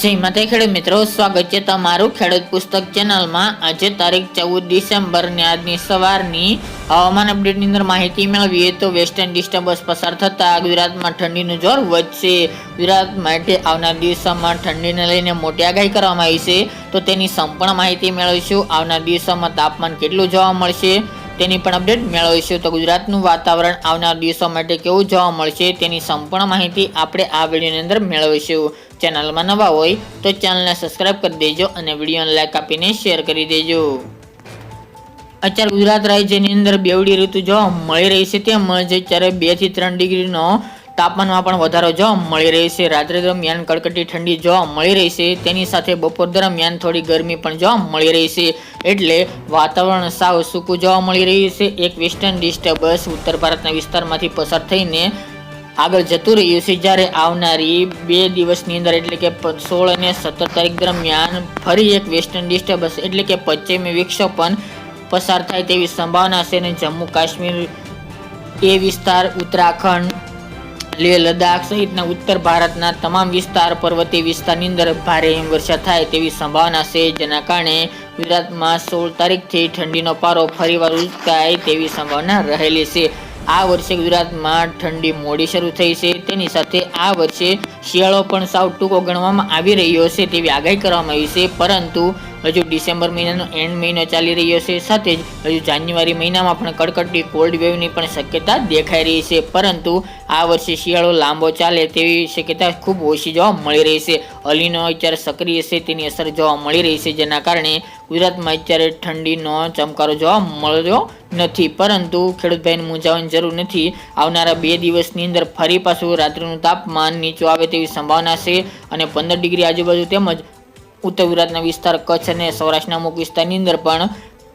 જય માતા ખેડૂત મિત્રો, સ્વાગત છે તમારું ખેડૂત પુસ્તક ચેનલમાં। આજે તારીખ 14 ડિસેમ્બર ને આજની સવારની હવામાન અપડેટની અંદર માહિતી મેળવીએ તો વેસ્ટર્ન ડિસ્ટર્બન્સ પસાર થતા ગુજરાતમાં ઠંડીનું જોર વધશે। ગુજરાત માટે આવનાર દિવસોમાં ઠંડીને લઈને મોટી આગાહી કરવામાં આવી છે, તો તેની સંપૂર્ણ માહિતી મેળવીશું। આવનાર દિવસોમાં તાપમાન કેટલું જોવા મળશે તેની પણ અપડેટ મેળવીશું। તો ગુજરાતનું વાતાવરણ આવનાર દિવસો માટે કેવું જોવા મળશે તેની સંપૂર્ણ માહિતી આપણે આ વિડીયોની અંદર મેળવીશું। ચેનલમાં નવા હોય તો ચેનલને સબસ્ક્રાઇબ કરી દેજો અને વિડીયોને લાઈક આપીને શેર કરી દેજો। અત્યારે ગુજરાત રાજ્યની અંદર બેવડી ઋતુ જોવા મળી રહી છે, તેમજ અત્યારે 2 થી 3 ડિગ્રીનો તાપમાનમાં પણ વધારો જોવા મળી રહી છે। રાત્રે દરમિયાન કડકડી ઠંડી જોવા મળી રહી છે, તેની સાથે બપોર દરમિયાન થોડી ગરમી પણ જોવા મળી રહી છે, એટલે વાતાવરણ સાવ સૂકું જોવા મળી રહ્યું છે। એક વેસ્ટર્ન ડિસ્ટર્બન્સ ઉત્તર ભારતના વિસ્તારમાંથી પસાર થઈને આગળ જતું રહ્યું છે, જ્યારે આવનારી 2 દિવસની અંદર એટલે કે 16 અને 17 તારીખ દરમિયાન ફરી એક વેસ્ટર્ન ડિસ્ટર્બન્સ એટલે કે પશ્ચિમી વિક્ષોભ પણ પસાર થાય તેવી સંભાવના છે। અને જમ્મુ કાશ્મીર એ વિસ્તાર, ઉત્તરાખંડ, લેહ લદ્દાખ સહિતના ઉત્તર ભારતના તમામ વિસ્તાર, પર્વતીય વિસ્તારની અંદર ભારે હિમવર્ષા થાય તેવી સંભાવના છે, જેના કારણે ગુજરાતમાં 16 તારીખથી ઠંડીનો પારો ફરીવાર ઉચકાય તેવી સંભાવના રહેલી છે। આ વર્ષે ગુજરાતમાં ઠંડી મોડી શરૂ થઈ છે, તેની સાથે આ વર્ષે શિયાળો પણ સાવ ટૂંકો ગણવામાં આવી રહ્યો છે તેવી આગાહી કરવામાં આવી છે, પરંતુ હજુ ડિસેમ્બર મહિનાનો એન્ડ મહિનો ચાલી રહ્યો છે, સાથે જ હજુ જાન્યુઆરી મહિનામાં પણ કડકડતી કોલ્ડ વેવની પણ શક્યતા દેખાઈ રહી છે, પરંતુ આ વર્ષે શિયાળો લાંબો ચાલે તેવી શક્યતા ખૂબ ઓછી જોવા મળી રહી છે। અલીનો અત્યારે સક્રિય છે, તેની અસર જોવા મળી રહી છે, જેના કારણે ગુજરાતમાં અત્યારે ઠંડીનો ચમકારો જોવા મળ્યો નથી, પરંતુ ખેડૂત ભાઈને મૂંઝાવવાની જરૂર નથી। આવનારા 2 દિવસની અંદર ફરી પાછું રાત્રિનું તાપમાન નીચું આવે તેવી સંભાવના છે, અને 15 ડિગ્રી આજુબાજુ તેમજ ઉત્તર ગુજરાતના વિસ્તાર, કચ્છ અને સૌરાષ્ટ્રના અમુક વિસ્તારની અંદર પણ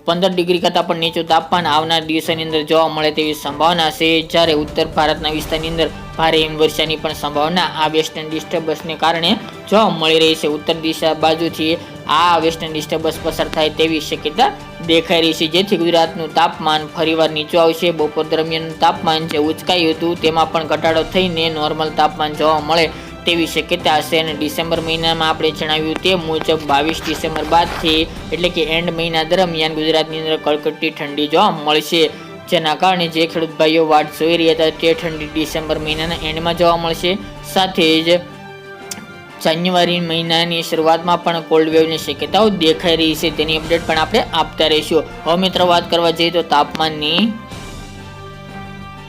15 ડિગ્રી કરતાં પણ નીચું તાપમાન આવનાર દિવસોની અંદર જોવા મળે તેવી સંભાવના છે, જ્યારે ઉત્તર ભારતના વિસ્તારની અંદર ભારે હિમવર્ષાની પણ સંભાવના આ વેસ્ટર્ન ડિસ્ટર્બન્સને કારણે જોવા મળી રહી છે। ઉત્તર દિશા બાજુથી આ વેસ્ટર્ન ડિસ્ટર્બન્સ પસાર થાય તેવી શક્યતા દેખાઈ રહી છે, જેથી ગુજરાતનું તાપમાન ફરીવાર નીચું આવશે। બપોર દરમિયાન તાપમાન જે ઉચકાયું હતું તેમાં પણ ઘટાડો થઈને નોર્મલ તાપમાન જોવા મળે તેવી શક્યતા હશે। અને ડિસેમ્બર મહિનામાં આપણે જણાવ્યું તે મુજબ 22 ડિસેમ્બર બાદથી એટલે કે એન્ડ મહિના દરમિયાન ગુજરાતની અંદર કડકડતી ઠંડી જોવા મળશે, જેના કારણે જે ખેડૂત ભાઈઓ વાટ જોઈ રહ્યા હતા તે ઠંડી ડિસેમ્બર મહિનાના એન્ડમાં જોવા મળશે। સાથે જ જાન્યુઆરી મહિનાની શરૂઆતમાં પણ કોલ્ડ વેવની શક્યતાઓ દેખાઈ રહી છે, તેની અપડેટ પણ આપણે આપતા રહીશું। હવે મિત્રો વાત કરવા જઈએ તો તાપમાનની,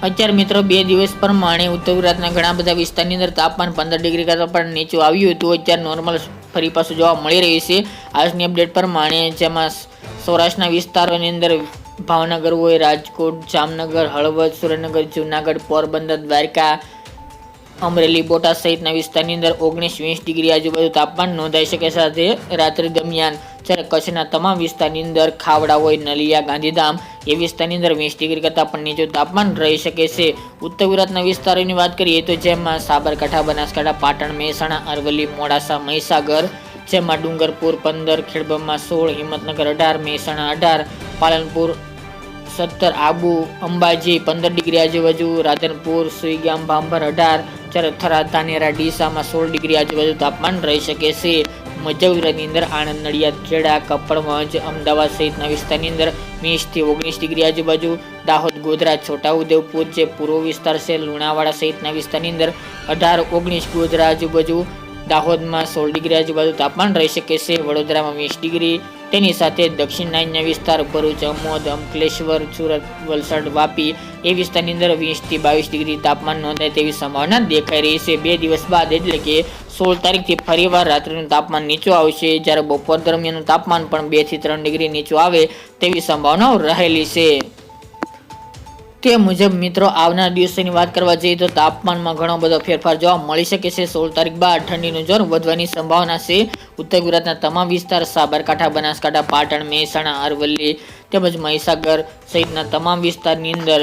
અત્યારે મિત્રો 2 દિવસ પ્રમાણે ઉત્તર ગુજરાતના ઘણા બધા વિસ્તારની અંદર તાપમાન 15 ડિગ્રી કરતાં પણ નીચું આવ્યું હતું, અત્યારે નોર્મલ ફરી પાછું જોવા મળી રહ્યું છે। આજની અપડેટ પ્રમાણે જેમાં સૌરાષ્ટ્રના વિસ્તારોની અંદર ભાવનગર હોય, રાજકોટ, જામનગર, હળવદ, સુરેન્દ્રનગર, જૂનાગઢ, પોરબંદર, દ્વારકા, અમરેલી, બોટાદ સહિતના વિસ્તારની અંદર 19-20 ડિગ્રી આજુબાજુ તાપમાન નોંધાઈ શકે છે। સાથે રાત્રિ દરમિયાન જ્યારે કચ્છના તમામ વિસ્તારની અંદર ખાવડા હોય, નલિયા, ગાંધીધામ એ વિસ્તારની અંદર 20 ડિગ્રી કરતાં પણ નીચું તાપમાન રહી શકે છે। ઉત્તર ગુજરાતના વિસ્તારોની વાત કરીએ તો જેમાં સાબરકાંઠા, બનાસકાંઠા, પાટણ, મહેસાણા, અરવલ્લી, મોડાસા, મહીસાગર, જેમાં ડુંગરપુર 15, ખેડબ્રહ્મા 16, હિંમતનગર 18, મહેસાણા 18, પાલનપુર 17, આબુ, અંબાજી 15 ડિગ્રી આજુબાજુ, રાધનપુર, સુઈગામ, ભાંભર 18, જ્યારે થરાદ, ધાનેરા, ડીસામાં 16 ડિગ્રી આજુબાજુ તાપમાન રહી શકે છે। મધ્ય ગુજરાતની અંદર આણંદ, નડિયાદ, ખેડા, કપડવંજ, અમદાવાદ સહિતના વિસ્તારની અંદર 20 થી 19 ડિગ્રી આજુબાજુ, દાહોદ, ગોધરા, છોટાઉદેપુર જે પૂર્વ વિસ્તાર છે, લુણાવાડા સહિતના વિસ્તારની અંદર 18, 19 ગોધરા આજુબાજુ, દાહોદમાં 16 ડિગ્રી આજુબાજુ તાપમાન રહી શકે છે। વડોદરામાં 20 ડિગ્રી, તેની સાથે દક્ષિણ નાયના વિસ્તાર ભરૂચ, અમોદ, અંકલેશ્વર, સુરત, વલસાડ, વાપી એ વિસ્તારની અંદર 20 થી 22 ડિગ્રી તાપમાન નોંધાય તેવી સંભાવના દેખાઈ રહી છે। 2 દિવસ બાદ એટલે કે 16 તારીખથી ફરીવાર રાત્રિનું તાપમાન નીચું આવશે, જ્યારે બપોર દરમિયાનનું તાપમાન પણ 2 થી 3 ડિગ્રી નીચું આવે તેવી સંભાવનાઓ રહેલી છે। તે મુજબ મિત્રો આવનાર દિવસોની વાત કરવા જઈએ તો તાપમાનમાં ઘણો બધો ફેરફાર જોવા મળી શકે છે। 16 તારીખ બાદ ઠંડીનું જોર વધવાની સંભાવના છે। ઉત્તર ગુજરાતના તમામ વિસ્તાર, સાબરકાંઠા, બનાસકાંઠા, પાટણ, મહેસાણા, અરવલ્લી તેમજ મહીસાગર સહિતના તમામ વિસ્તારની અંદર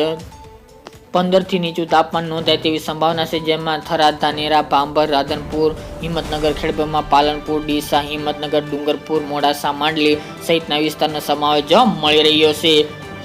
15 થી નીચું તાપમાન નોંધાય તેવી સંભાવના છે, જેમાં થરાદ, ધાનેરા, ભાંભર, રાધનપુર, હિંમતનગર, ખેડબ્રહ્મા, પાલનપુર, ડીસા, હિંમતનગર, ડુંગરપુર, મોડાસા, માંડલી સહિતના વિસ્તારનો સમાવેશ જોવા મળી રહ્યો છે।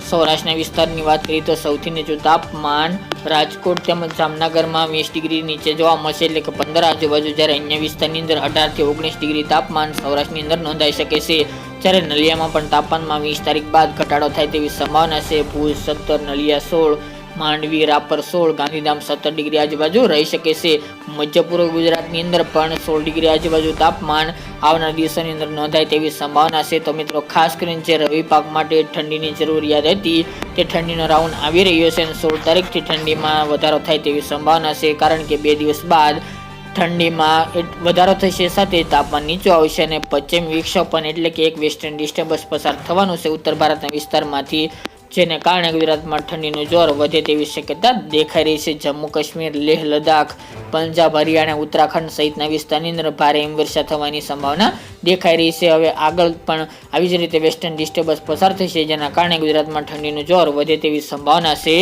સૌરાષ્ટ્રના વિસ્તારની વાત કરીએ તો સૌથી નીચું તાપમાન રાજકોટ તેમજ જામનગરમાં 20 ડિગ્રી નીચે જોવા મળશે, એટલે કે 15 આજુબાજુ, જ્યારે અન્ય વિસ્તારની અંદર 18 થી 19 ડિગ્રી તાપમાન સૌરાષ્ટ્રની અંદર નોંધાઈ શકે છે. જ્યારે નલિયામાં પણ તાપમાનમાં 20 તારીખ બાદ ઘટાડો થાય તેવી સંભાવના છે. ભુજ 17, નલિયા 16, માંડવી, રાપર 16, ગાંધીધામ 17 ડિગ્રી આજુબાજુ રહી શકે છે. મધ્ય પૂર્વ ગુજરાતની અંદર પણ 16 ડિગ્રી આજુબાજુ તાપમાન આવનાર દિવસોની અંદર નોંધાય તેવી સંભાવના છે. તો મિત્રો ખાસ કરીને જે રવિ પાક માટે ઠંડીની જરૂરિયાત હતી તે ઠંડીનો રાઉન્ડ આવી રહ્યો છે અને 16 તારીખથી ઠંડીમાં વધારો થાય તેવી સંભાવના છે, કારણ કે 2 દિવસ બાદ ઠંડીમાં વધારો થશે, સાથે તાપમાન નીચું આવશે અને પશ્ચિમ વિક્ષોભ પણ એટલે કે એક વેસ્ટર્ન ડિસ્ટર્બન્સ પસાર થવાનું છે ઉત્તર ભારતના વિસ્તારમાંથી, જેને કારણે ગુજરાતમાં ઠંડીનું જોર વધે તેવી શક્યતા દેખાઈ રહી છે. જમ્મુ કાશ્મીર, લેહ લદ્દાખ, પંજાબ, હરિયાણા, ઉત્તરાખંડ સહિતના વિસ્તારની અંદર ભારે હિમવર્ષા થવાની સંભાવના દેખાઈ રહી છે. હવે આગળ પણ આવી જ રીતે વેસ્ટર્ન ડિસ્ટર્બન્સ પસાર થશે, જેના કારણે ગુજરાતમાં ઠંડીનું જોર વધે તેવી સંભાવના છે.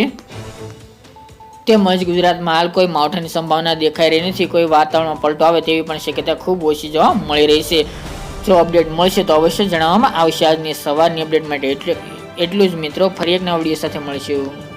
તેમજ ગુજરાતમાં હાલ કોઈ માવઠાની સંભાવના દેખાઈ રહી નથી. કોઈ વાતાવરણમાં પલટો આવે તેવી પણ શક્યતા ખૂબ ઓછી જોવા મળી રહી છે. જો અપડેટ મળશે તો અવશ્ય જણાવવામાં આવશે. આજની સવારની અપડેટ માટે એટલું જ મિત્રો. ફરી એક નવા વિડીયો સાથે મળીશું.